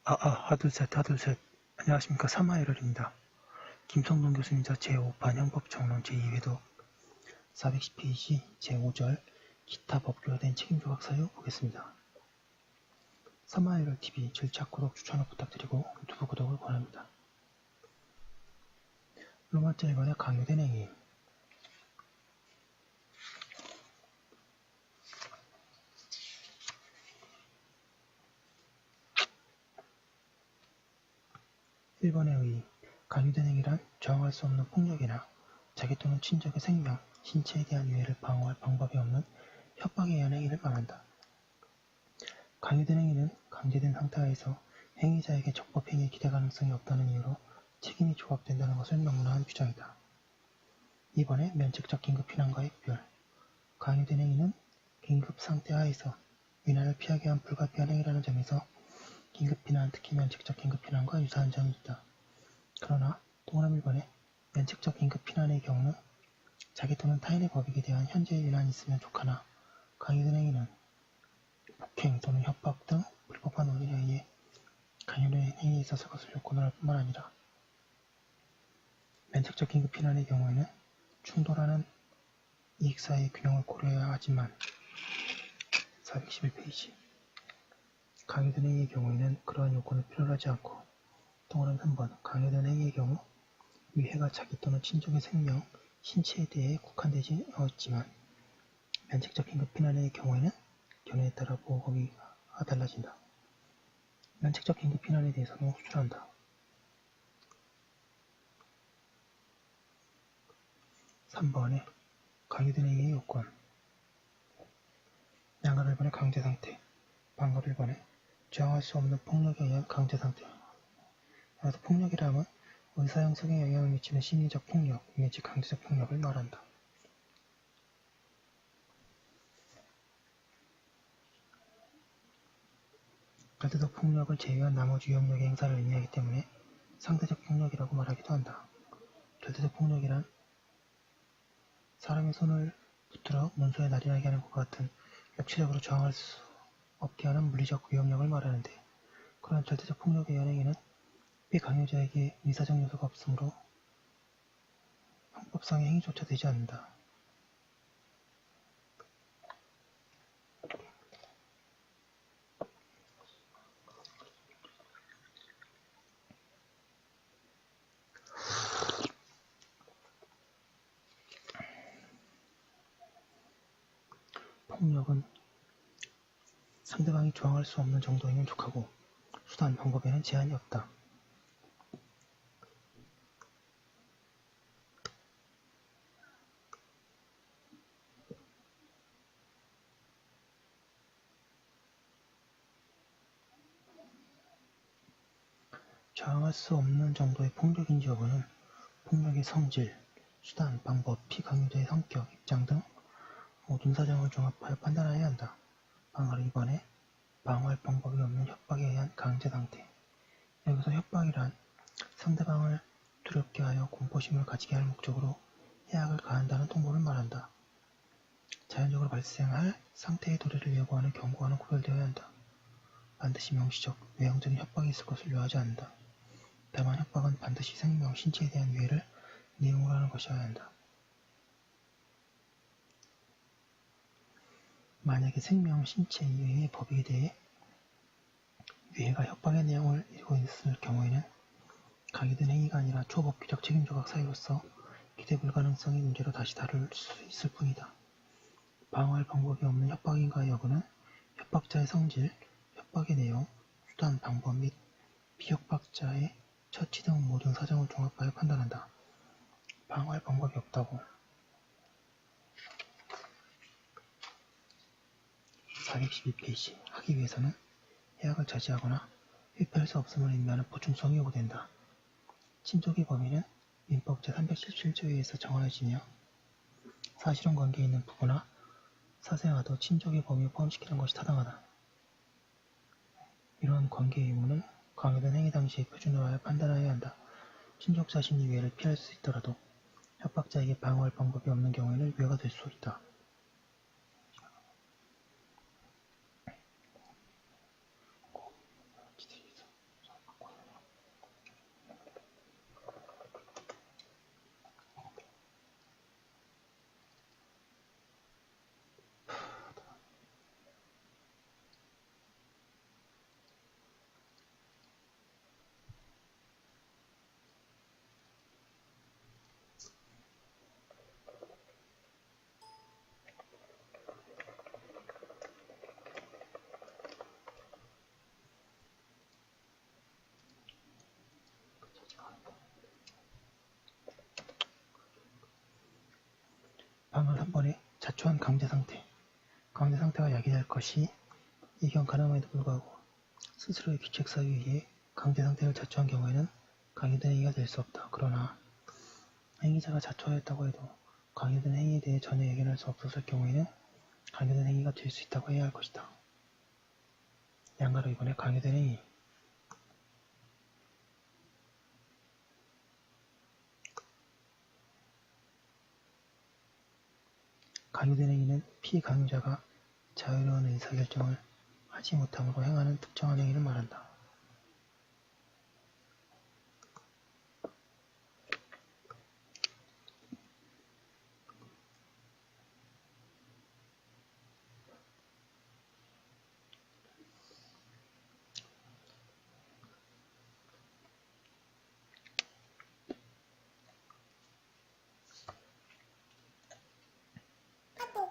하둘셋. 안녕하십니까. 3화1월입니다. 김성동 교수님자 제5판 형법정론 제2회독 410페이지 제5절 기타 법규로 된 책임조각 사유 보겠습니다. 3화1월TV 절차 구독, 추천을 부탁드리고 유튜브 구독을 권합니다. 로마자 1번의 강요된 행위. (1번의 의) 강요된 행위란 저항할 수 없는 폭력이나 자기 또는 친족의 생명, 신체에 대한 위해를 방어할 방법이 없는 협박에 의한 행위를 말한다. 강요된 행위는 강제된 상태하에서 행위자에게 적법행위의 기대 가능성이 없다는 이유로 책임이 조각된다는 것을 명문화한 규정이다. 2번의 면책적 긴급 피난과의 구별. 강요된 행위는 긴급 상태 하에서 위난을 피하기 위한 불가피한 행위라는 점에서 긴급 피난, 특히 면책적 긴급 피난과 유사한 점이 있다. 그러나 동그라미 1번의 면책적 긴급 피난의 경우는 자기 또는 타인의 법익에 대한 현재의 위난이 있으면 족하나 강요된 행위는 폭행 또는 협박 등 불법한 원인에 의해 강요된 행위에 있어서 그것을 요건을 할 뿐만 아니라 면책적 긴급 피난의 경우에는 충돌하는 이익 사이의 균형을 고려해야 하지만 411페이지 강요된 행위의 경우에는 그러한 요건을 필요로 하지 않고 동그라미 3번 강요된 행위의 경우 위해가 자기 또는 친족의 생명, 신체에 대해 국한되지 않았지만 면책적 긴급 피난의 경우에는 견해에 따라 보호 범위가 달라진다. 면책적 긴급 피난에 대해서는 호출한다. 3번에 강요된 행위의 요건. 양가 1번의 강제상태, 방가 1번에 저항할 수 없는 폭력에 의한 강제상태. 그래서 폭력이라 함은 의사 형성에 영향을 미치는 심리적 폭력, 내지 강제적 폭력을 말한다. 절대적 폭력을 제외한 나머지 위협력의 행사를 의미하기 때문에 상대적 폭력이라고 말하기도 한다. 절대적 폭력이란 사람의 손을 붙들어 문서에 날인하게 하는 것과 같은 육체적으로 저항할 수 없게 하는 물리적 위협력을 말하는데 그러한 절대적 폭력의 연행에는 피강요자에게 의사적 요소가 없으므로 형법상의 행위조차 되지 않는다. 폭력은 상대방이 저항할 수 없는 정도이면 족하고 수단, 방법에는 제한이 없다. 저항할 수 없는 정도의 폭력인지 여부는 폭력의 성질, 수단, 방법, 피강요자의 성격, 입장 등 모든 사정을 종합하여 판단해야 한다. 방어를 2번에 방어할 방법이 없는 협박에 의한 강제 상태. 여기서 협박이란 상대방을 두렵게 하여 공포심을 가지게 할 목적으로 해악을 가한다는 통보를 말한다. 자연적으로 발생할 상태의 도래를 예고하는 경고와는 구별되어야 한다. 반드시 명시적, 외형적인 협박이 있을 것을 요하지 않는다. 다만 협박은 반드시 생명, 신체에 대한 위해를 내용으로 하는 것이어야 한다. 만약에 생명, 신체 이외의 법익에 대해 위해가 협박의 내용을 이루고 있을 경우에는 강요된 행위가 아니라 초법규적 책임조각 사유로서 기대 불가능성의 문제로 다시 다룰 수 있을 뿐이다. 방어할 방법이 없는 협박인가의 여부는 협박자의 성질, 협박의 내용, 수단, 방법 및 비협박자의 처치 등 모든 사정을 종합하여 판단한다. 방어할 방법이 없다고. 412페이지 하기 위해서는 해악을 자제하거나 회피할 수 없음을 의미하는 보충성이 요구된다. 친족의 범위는 민법 제317조에 의해서 정하여지며 사실혼 관계에 있는 부부나 사생아도 친족의 범위에 포함시키는 것이 타당하다. 이러한 관계의 의무는 강요된 행위 당시의 표준으로 하여 판단하여야 한다. 친족 자신이 위해를 피할 수 있더라도 협박자에게 방어할 방법이 없는 경우에는 위해가 될 수 있다. 3번에 자초한 강제 상태가 야기될 것이 이경 가능함에도 불구하고 스스로의 규칙 사유에 의해 강제 상태를 자초한 경우에는 강요된 행위가 될 수 없다. 그러나 행위자가 자초하였다고 해도 강요된 행위에 대해 전혀 예견할 수 없었을 경우에는 강요된 행위가 될 수 있다고 해야 할 것이다. 양가로 이번에 강요된 행위. 강요된 행위는 피강요자가 자유로운 의사결정을 하지 못함으로 행하는 특정한 행위를 말한다.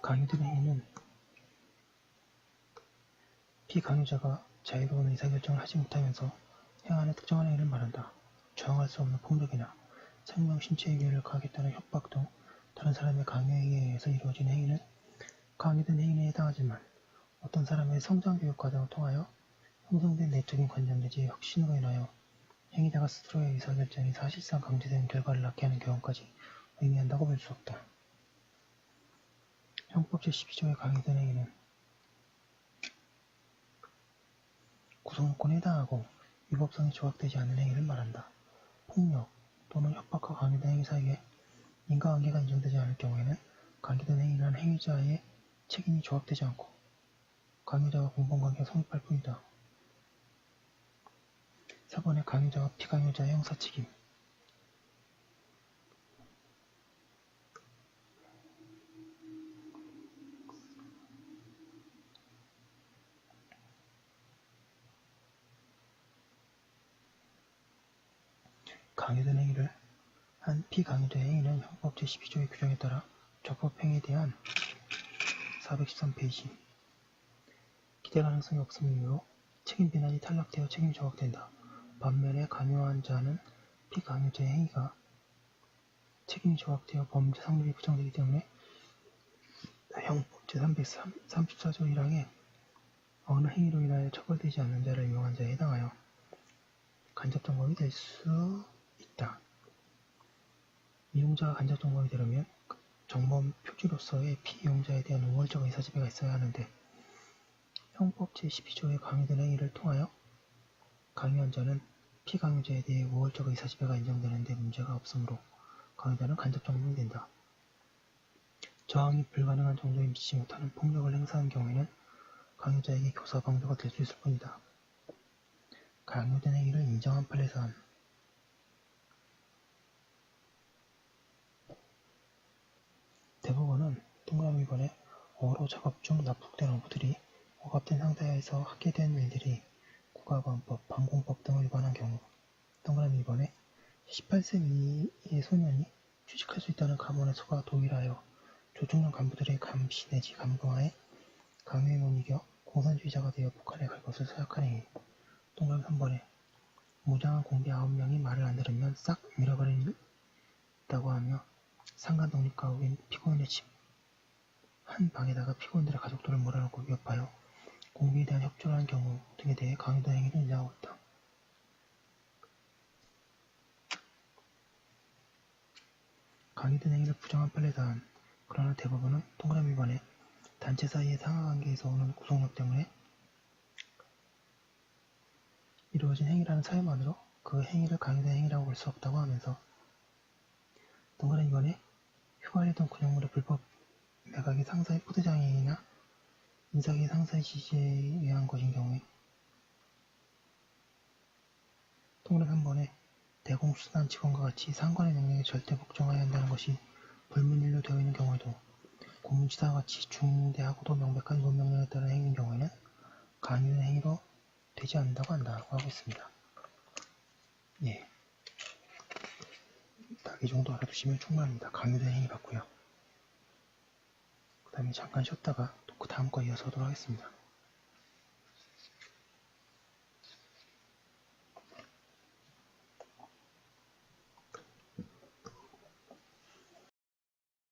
강요된 행위는 피강요자가 자유로운 의사결정을 하지 못하면서 행하는 특정한 행위를 말한다. 저항할 수 없는 폭력이나 생명, 신체의 위해를 가하겠다는 협박 등 다른 사람의 강요에 의해서 이루어진 행위는 강요된 행위에 해당하지만 어떤 사람의 성장교육 과정을 통하여 형성된 내적인 관념 내지 혁신으로 인하여 행위자가 스스로의 의사결정이 사실상 강제된 결과를 낳게 하는 경우까지 의미한다고 볼 수 없다. 형법 제12조의 강요된 행위는 구성권에 해당하고 위법성이 조각되지 않는 행위를 말한다. 폭력 또는 협박과 강요된 행위 사이에 인과관계가 인정되지 않을 경우에는 강요된 행위란 행위자의 책임이 조각되지 않고 강요자와 공범관계가 성립할 뿐이다. 4번에 강요자와 피강요자의 형사책임. 강요된 행위를 한 피강요자의 행위는 형법 제12조의 규정에 따라 적법행위에 대한 413페이지 기대 가능성이 없음을 이유로 책임 비난이 탈락되어 책임이 조각된다. 반면에 강요한 자는 피강요자의 행위가 책임이 조각되어 범죄 성립이 부정되기 때문에 형법 제334조 1항에 어느 행위로 인하여 처벌되지 않는 자를 이용한 자에 해당하여 간접정범이 될 수 있다. 이용자가 간접정범이 되려면 정범 표지로서의 피이용자에 대한 우월적 의사지배가 있어야 하는데 형법 제12조의 강요된 행위를 통하여 강요한 자는 피강요자에 대해 우월적 의사지배가 인정되는데 문제가 없으므로 강요자는 간접정범이 된다. 저항이 불가능한 정도에 미치지 못하는 폭력을 행사한 경우에는 강요자에게 교사 방조가 될 수 있을 뿐이다. 강요된 행위를 인정한 판례 사안. 대법원은 동그라미 2번에 어로 작업 중 납북된 어부들이 억압된 상태에서 하게 된 일들이 국가보안법, 방공법 등을 위반한 경우 동그라미 2번에 18세 미의 소년이 취직할 수 있다는 감언에서가 동일하여 조중동 간부들의 감시 내지 감금하에 강요에 못 이겨 공산주의자가 되어 북한에 갈 것을 서약한 행위. 동그라미 3번에 무장한 공비 9명이 말을 안 들으면 싹 밀어버린다고 하며 상간 독립가옥인 피고인의 집 한 방에다가 피고인들의 가족들을 몰아넣고 위협하여 공비에 대한 협조를 한 경우 등에 대해 강요된 행위를 인정하고 있다. 강요된 행위를 부정한 판례 사안. 그러나 대법원은 동그라미 2번에 단체 사이의 상하관계에서 오는 구속력 때문에 이루어진 행위라는 사유만으로 그 행위를 강요된 행위라고 볼 수 없다고 하면서 동그라미 2번에 휘발유등 군용물의 불법 매각이 상사의 포대장애나 인사기의 상사의 지시에 의한 것인 경우에 동그라미 3번에 대공수단 직원과 같이 상관의 명령에 절대 복종하여야 한다는 것이 불문율로 되어 있는 경우에도 공문지사와 같이 중대하고도 명백한 의무명령에 따른 행위인 경우에는 강요된 행위로 되지 않는다고 한다고 하고 있습니다. 예. 딱 이 정도 알아두시면 충분합니다. 강요된 행위 맞고요. 그 다음에 잠깐 쉬었다가 또 그 다음 거 이어서 하도록 하겠습니다.